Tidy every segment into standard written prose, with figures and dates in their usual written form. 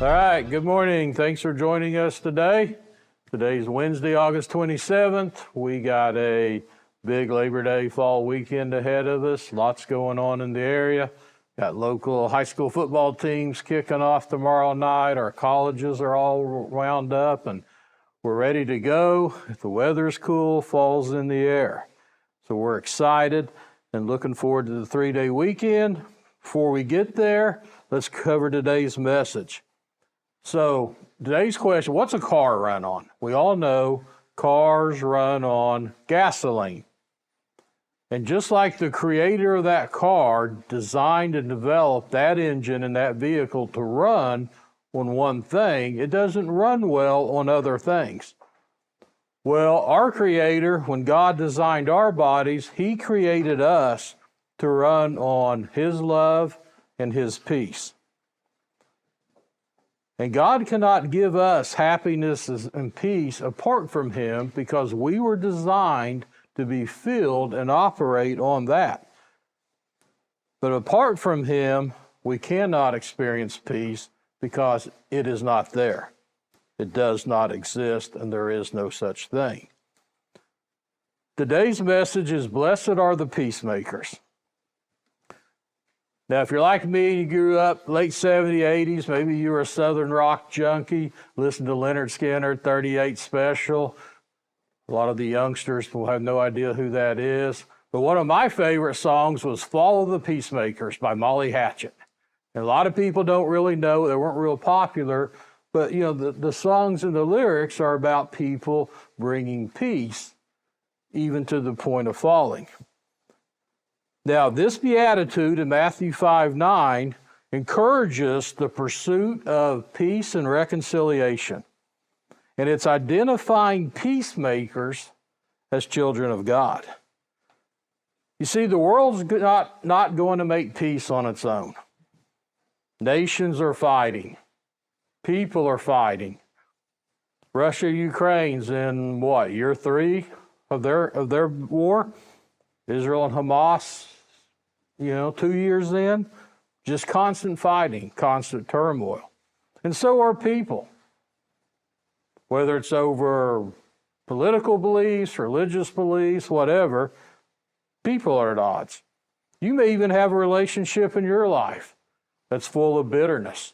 All right, good morning. Thanks for joining us today. Today's Wednesday, August 27th. We got a big Labor Day fall weekend ahead of us. Lots going on in the area. Got local high school football teams kicking off tomorrow night. Our colleges are all wound up and we're ready to go. If the weather's cool, fall's in the air. So we're excited and looking forward to the 3-day weekend. Before we get there, let's cover today's message. So today's question, what's a car run on? We all know cars run on gasoline. And just like the creator of that car designed and developed that engine and that vehicle to run on one thing, it doesn't run well on other things. Well, our creator, when God designed our bodies, he created us to run on his love and his peace. And God cannot give us happiness and peace apart from him because we were designed to be filled and operate on that. But apart from him, we cannot experience peace because it is not there. It does not exist, and there is no such thing. Today's message is, Blessed are the Peacemakers. Now, if you're like me, you grew up late 70s, 80s, maybe you were a Southern rock junkie, listened to Leonard Skinner, 38 Special. A lot of the youngsters will have no idea who that is. But one of my favorite songs was Follow the Peacemakers by Molly Hatchet. And a lot of people don't really know, they weren't real popular, but you know, the songs and the lyrics are about people bringing peace, even to the point of falling. Now, this beatitude in Matthew 5:9 encourages the pursuit of peace and reconciliation. And it's identifying peacemakers as children of God. You see, the world's not going to make peace on its own. Nations are fighting. People are fighting. Russia, Ukraine's in what, year 3 of their war? Israel and Hamas, 2 years in, just constant fighting, constant turmoil. And so are people. Whether it's over political beliefs, religious beliefs, whatever, people are at odds. You may even have a relationship in your life that's full of bitterness,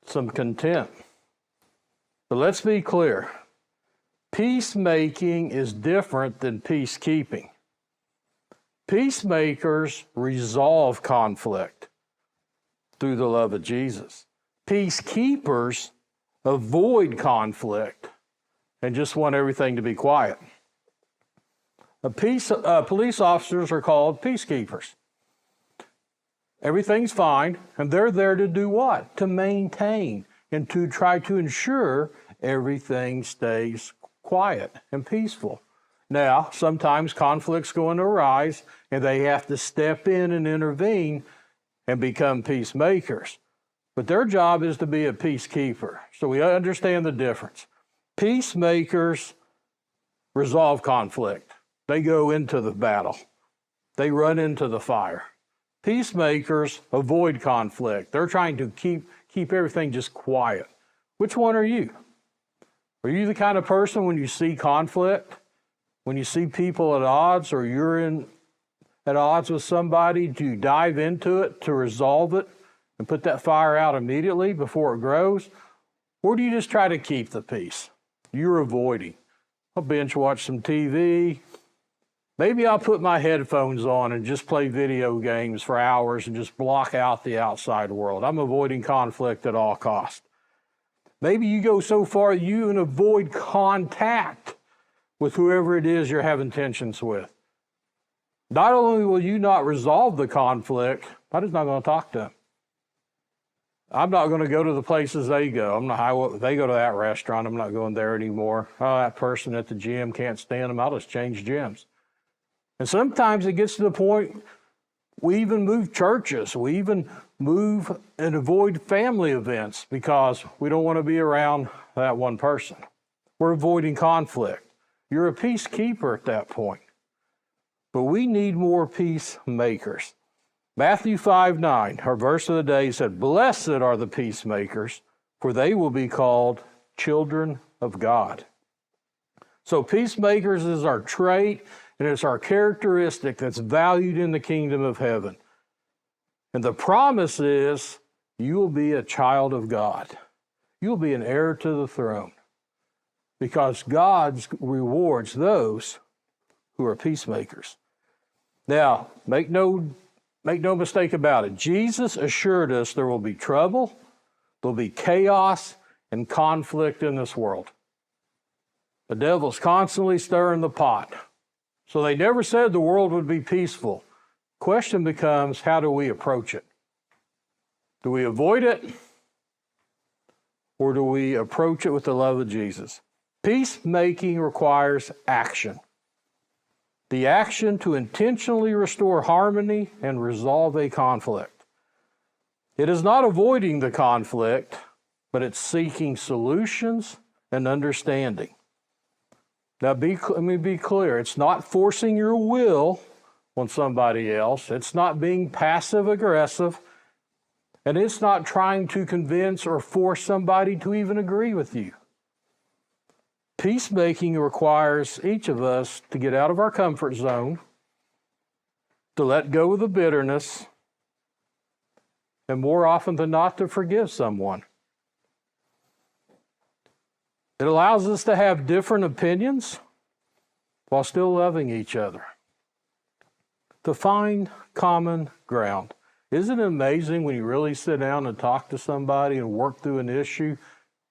some contempt. But let's be clear. Peacemaking is different than peacekeeping. Peacemakers resolve conflict through the love of Jesus. Peacekeepers avoid conflict and just want everything to be quiet. Police officers are called peacekeepers. Everything's fine, and they're there to do what? To maintain and to try to ensure everything stays quiet and peaceful. Now, sometimes conflict's going to arise, and they have to step in and intervene and become peacemakers. But their job is to be a peacekeeper. So we understand the difference. Peacemakers resolve conflict. They go into the battle. They run into the fire. Peacemakers avoid conflict. They're trying to keep everything just quiet. Which one are you? Are you the kind of person when you see conflict, when you see people at odds, or you're at odds with somebody, do you dive into it to resolve it and put that fire out immediately before it grows? Or do you just try to keep the peace? You're avoiding. I'll binge watch some TV. Maybe I'll put my headphones on and just play video games for hours and just block out the outside world. I'm avoiding conflict at all costs. Maybe you go so far you even avoid contact with whoever it is you're having tensions with. Not only will you not resolve the conflict, I'm just not going to talk to them. I'm not going to go to the places they go. They go to that restaurant, I'm not going there anymore. Oh, that person at the gym, can't stand them, I'll just change gyms. And sometimes it gets to the point we even move churches. We even move and avoid family events because we don't want to be around that one person. We're avoiding conflict. You're a peacekeeper at that point. But we need more peacemakers. Matthew 5:9, our verse of the day said, Blessed are the peacemakers, for they will be called children of God. So peacemakers is our trait, and it's our characteristic that's valued in the kingdom of heaven. And the promise is you will be a child of God. You'll be an heir to the throne, because God rewards those who are peacemakers. Now, make no mistake about it. Jesus assured us there will be trouble, there'll be chaos and conflict in this world. The devil's constantly stirring the pot. So they never said the world would be peaceful. Question becomes, how do we approach it? Do we avoid it? Or do we approach it with the love of Jesus? Peacemaking requires action. The action to intentionally restore harmony and resolve a conflict. It is not avoiding the conflict, but it's seeking solutions and understanding. Now, let me be clear. It's not forcing your will on somebody else. It's not being passive-aggressive. And it's not trying to convince or force somebody to even agree with you. Peacemaking requires each of us to get out of our comfort zone, to let go of the bitterness, and more often than not, to forgive someone. It allows us to have different opinions while still loving each other, to find common ground. Isn't it amazing when you really sit down and talk to somebody and work through an issue?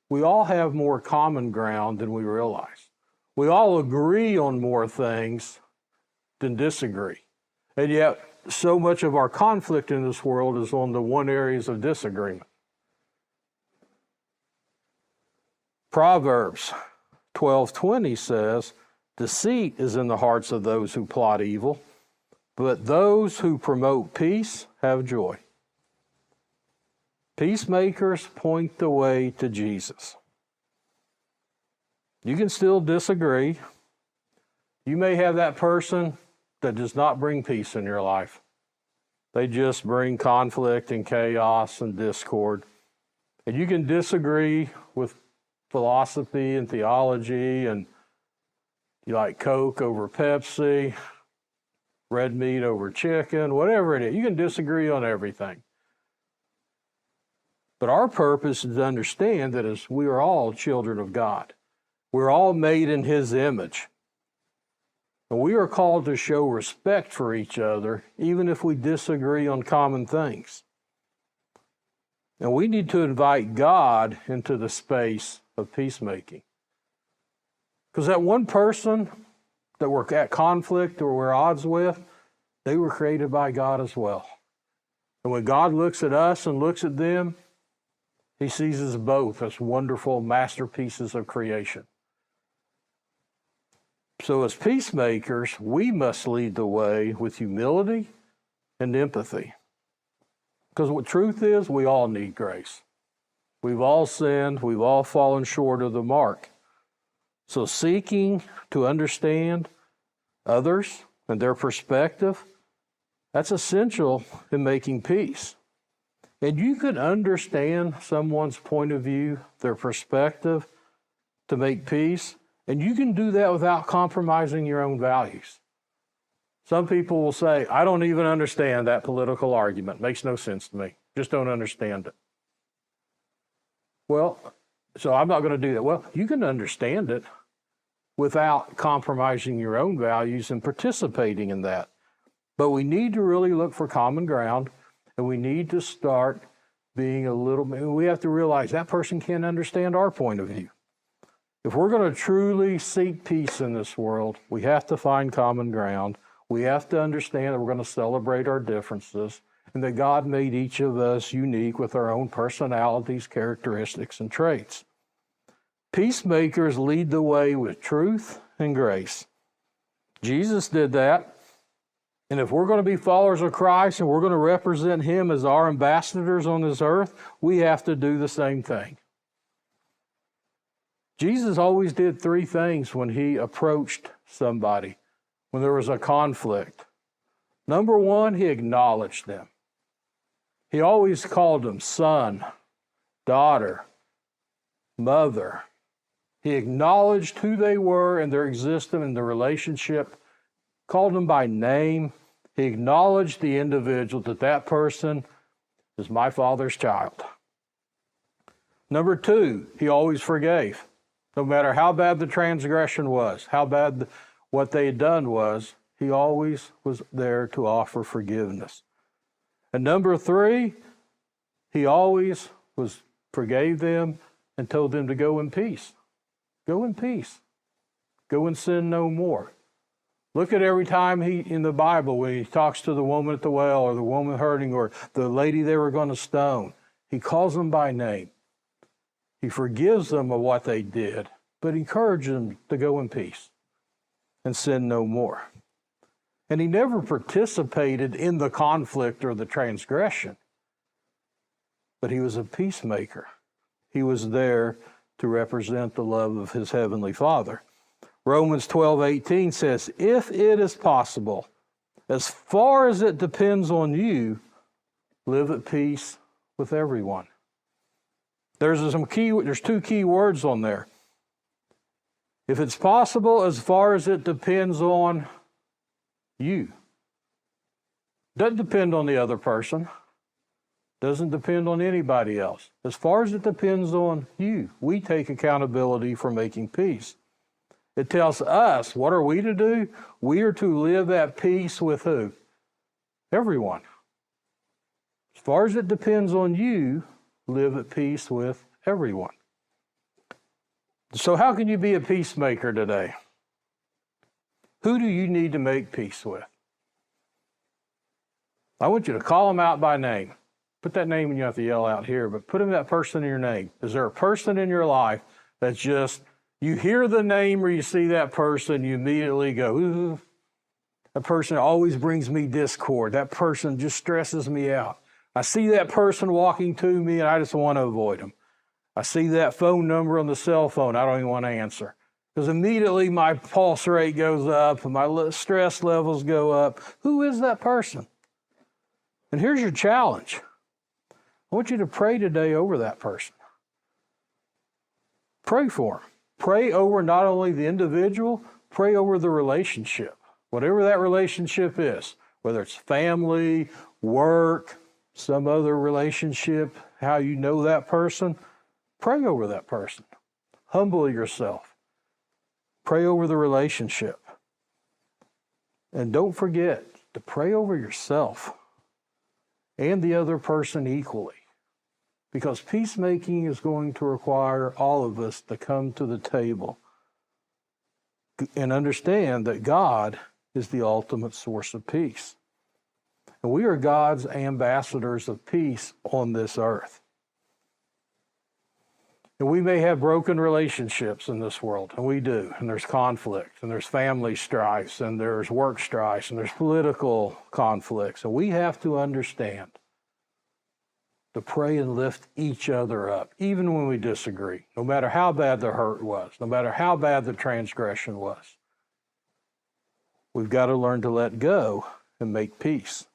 We all have more common ground than we realize. We all agree on more things than disagree. And yet, so much of our conflict in this world is on the one areas of disagreement. Proverbs 12:20 says, "Deceit is in the hearts of those who plot evil, but those who promote peace have joy." Peacemakers point the way to Jesus. You can still disagree. You may have that person that does not bring peace in your life. They just bring conflict and chaos and discord. And you can disagree with philosophy and theology, and you like Coke over Pepsi, red meat over chicken, whatever it is. You can disagree on everything. But our purpose is to understand that as we are all children of God, we're all made in His image. And we are called to show respect for each other, even if we disagree on common things. And we need to invite God into the space of peacemaking. Because that one person that we're at conflict or we're at odds with, they were created by God as well. And when God looks at us and looks at them, He sees us both as wonderful masterpieces of creation. So as peacemakers, we must lead the way with humility and empathy. Because what truth is, we all need grace. We've all sinned. We've all fallen short of the mark. So seeking to understand others and their perspective, that's essential in making peace. And you can understand someone's point of view, their perspective, to make peace. And you can do that without compromising your own values. Some people will say, I don't even understand that political argument. It makes no sense to me. Just don't understand it. Well, so I'm not going to do that. Well, you can understand it without compromising your own values and participating in that. But we need to really look for common ground, and we need to start being we have to realize that person can't understand our point of view. If we're going to truly seek peace in this world, we have to find common ground. We have to understand that we're going to celebrate our differences and that God made each of us unique with our own personalities, characteristics, and traits. Peacemakers lead the way with truth and grace. Jesus did that. And if we're going to be followers of Christ and we're going to represent Him as our ambassadors on this earth, we have to do the same thing. Jesus always did three things when He approached somebody, when there was a conflict. Number one, He acknowledged them. He always called them son, daughter, mother. He acknowledged who they were and their existence and the relationship, called them by name. He acknowledged the individual, that person is my Father's child. Number two, he always forgave. No matter how bad the transgression was, how bad what they had done was, he always was there to offer forgiveness. And number three, he always forgave them and told them to go in peace. Go in peace. Go and sin no more. Look at every time in the Bible when he talks to the woman at the well or the woman hurting or the lady they were going to stone. He calls them by name. He forgives them of what they did, but encourages them to go in peace and sin no more. And he never participated in the conflict or the transgression, but he was a peacemaker. He was there to represent the love of his heavenly Father. Romans 12:18 says, if it is possible, as far as it depends on you, live at peace with everyone. There's two key words on there. If it's possible, as far as it depends on you. Doesn't depend on the other person. Doesn't depend on anybody else. As far as it depends on you, we take accountability for making peace. It tells us, what are we to do? We are to live at peace with who? Everyone. As far as it depends on you, live at peace with everyone. So how can you be a peacemaker today? Who do you need to make peace with? I want you to call them out by name. Put that name, and you have to yell out here, but put that person in your name. Is there a person in your life that's just, you hear the name or you see that person, you immediately go, ooh, that person always brings me discord. That person just stresses me out. I see that person walking to me and I just want to avoid them. I see that phone number on the cell phone, I don't even want to answer. Because immediately my pulse rate goes up and my stress levels go up. Who is that person? And here's your challenge. I want you to pray today over that person. Pray for them. Pray over not only the individual, pray over the relationship. Whatever that relationship is, whether it's family, work, some other relationship, how you know that person, pray over that person. Humble yourself. Pray over the relationship. And don't forget to pray over yourself and the other person equally. Because peacemaking is going to require all of us to come to the table and understand that God is the ultimate source of peace. And we are God's ambassadors of peace on this earth. And we may have broken relationships in this world, and we do. And there's conflict, and there's family strifes, and there's work strifes, and there's political conflicts. And we have to understand to pray and lift each other up, even when we disagree, no matter how bad the hurt was, no matter how bad the transgression was. We've got to learn to let go and make peace.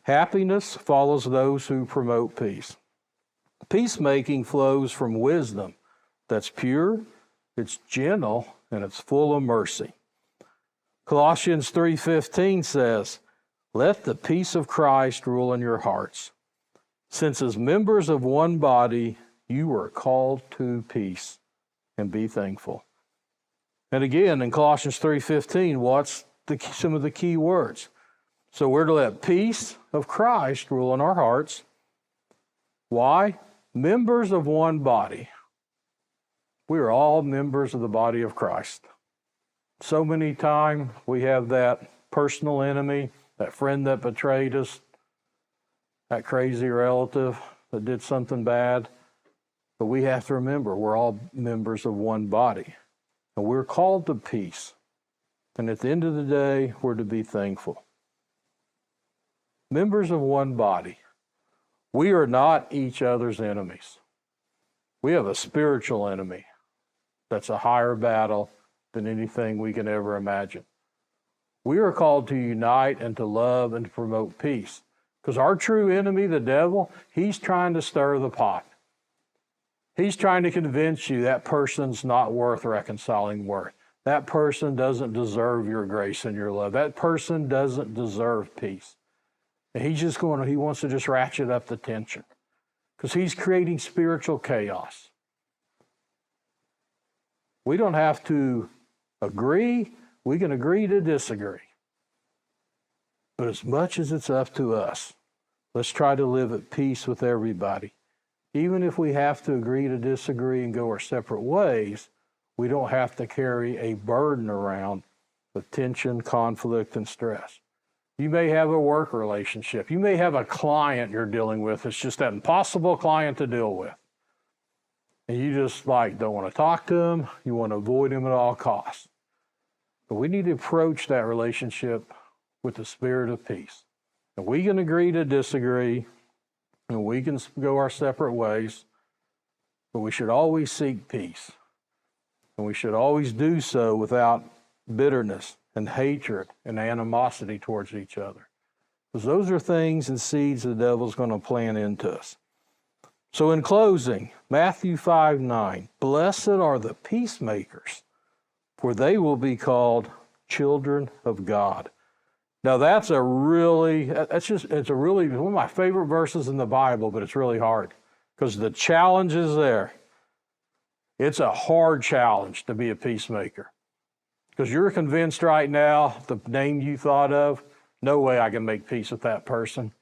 Happiness follows those who promote peace. Peacemaking flows from wisdom that's pure, it's gentle, and it's full of mercy. Colossians 3:15 says, let the peace of Christ rule in your hearts. Since as members of one body, you are called to peace, and be thankful. And again, in Colossians 3:15, what's some of the key words? So we're to let peace of Christ rule in our hearts. Why? Members of one body. We are all members of the body of Christ. So many times we have that personal enemy, that friend that betrayed us, that crazy relative that did something bad. But we have to remember we're all members of one body. And we're called to peace. And at the end of the day, we're to be thankful. Members of one body. We are not each other's enemies. We have a spiritual enemy that's a higher battle than anything we can ever imagine. We are called to unite and to love and to promote peace. Because our true enemy, the devil, he's trying to stir the pot. He's trying to convince you that person's not worth reconciling with. That person doesn't deserve your grace and your love. That person doesn't deserve peace. And he wants to just ratchet up the tension because he's creating spiritual chaos. We don't have to agree. We can agree to disagree. But as much as it's up to us, let's try to live at peace with everybody. Even if we have to agree to disagree and go our separate ways, we don't have to carry a burden around with tension, conflict, and stress. You may have a work relationship. You may have a client you're dealing with. It's just that impossible client to deal with. And you just don't want to talk to them. You want to avoid them at all costs. But we need to approach that relationship with the spirit of peace. And we can agree to disagree, and we can go our separate ways, but we should always seek peace. And we should always do so without bitterness and hatred and animosity towards each other. Because those are things and seeds the devil's going to plant into us. So in closing, Matthew 5:9, blessed are the peacemakers, for they will be called children of God. Now it's one of my favorite verses in the Bible, but it's really hard because the challenge is there. It's a hard challenge to be a peacemaker because you're convinced right now, the name you thought of, no way I can make peace with that person.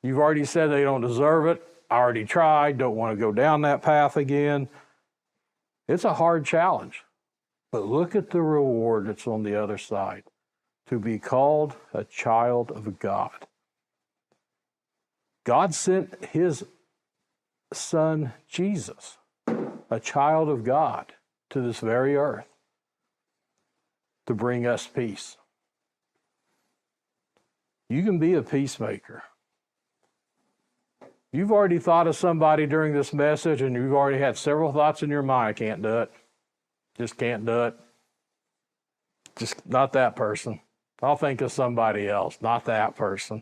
You've already said they don't deserve it. I already tried, don't want to go down that path again. It's a hard challenge, but look at the reward that's on the other side. To be called a child of God. God sent his son, Jesus, a child of God, to this very earth to bring us peace. You can be a peacemaker. You've already thought of somebody during this message, and you've already had several thoughts in your mind. I can't do it. Just can't do it. Just not that person. I'll think of somebody else, not that person.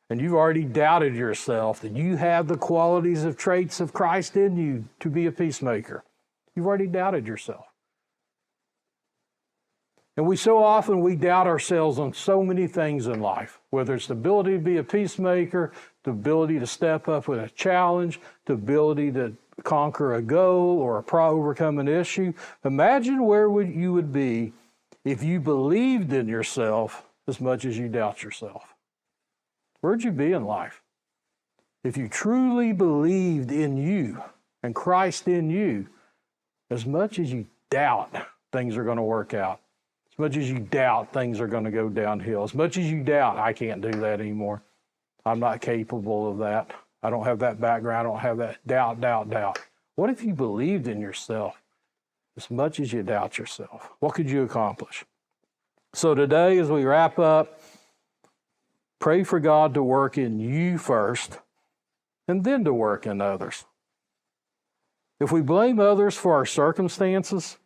And you've already doubted yourself that you have the qualities of traits of Christ in you to be a peacemaker. You've already doubted yourself. And we doubt ourselves on so many things in life, whether it's the ability to be a peacemaker, the ability to step up with a challenge, the ability to conquer a goal or overcome an issue. Imagine where you would be if you believed in yourself as much as you doubt yourself. Where'd you be in life? If you truly believed in you and Christ in you, as much as you doubt things are going to work out, as much as you doubt things are going to go downhill, as much as you doubt, I can't do that anymore. I'm not capable of that. I don't have that background. I don't have that doubt. What if you believed in yourself as much as you doubt yourself? What could you accomplish? So today, as we wrap up, pray for God to work in you first and then to work in others. If we blame others for our circumstances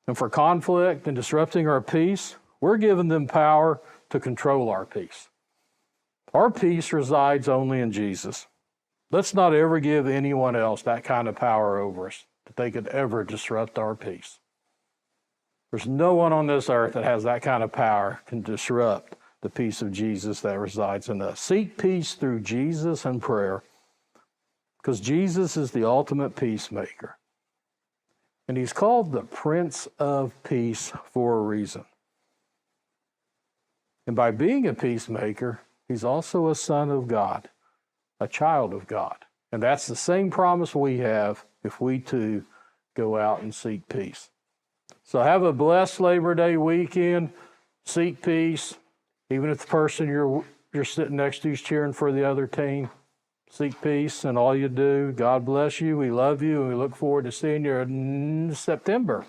and for conflict and disrupting our peace, we're giving them power to control our peace. Our peace resides only in Jesus. Let's not ever give anyone else that kind of power over us, that they could ever disrupt our peace. There's no one on this earth that has that kind of power can disrupt the peace of Jesus that resides in us. Seek peace through Jesus and prayer, because Jesus is the ultimate peacemaker. And he's called the Prince of Peace for a reason. And by being a peacemaker, he's also a son of God, a child of God. And that's the same promise we have if we too go out and seek peace. So have a blessed Labor Day weekend. Seek peace. Even if the person you're sitting next to is cheering for the other team, seek peace in all you do. God bless you. We love you, and we look forward to seeing you in September.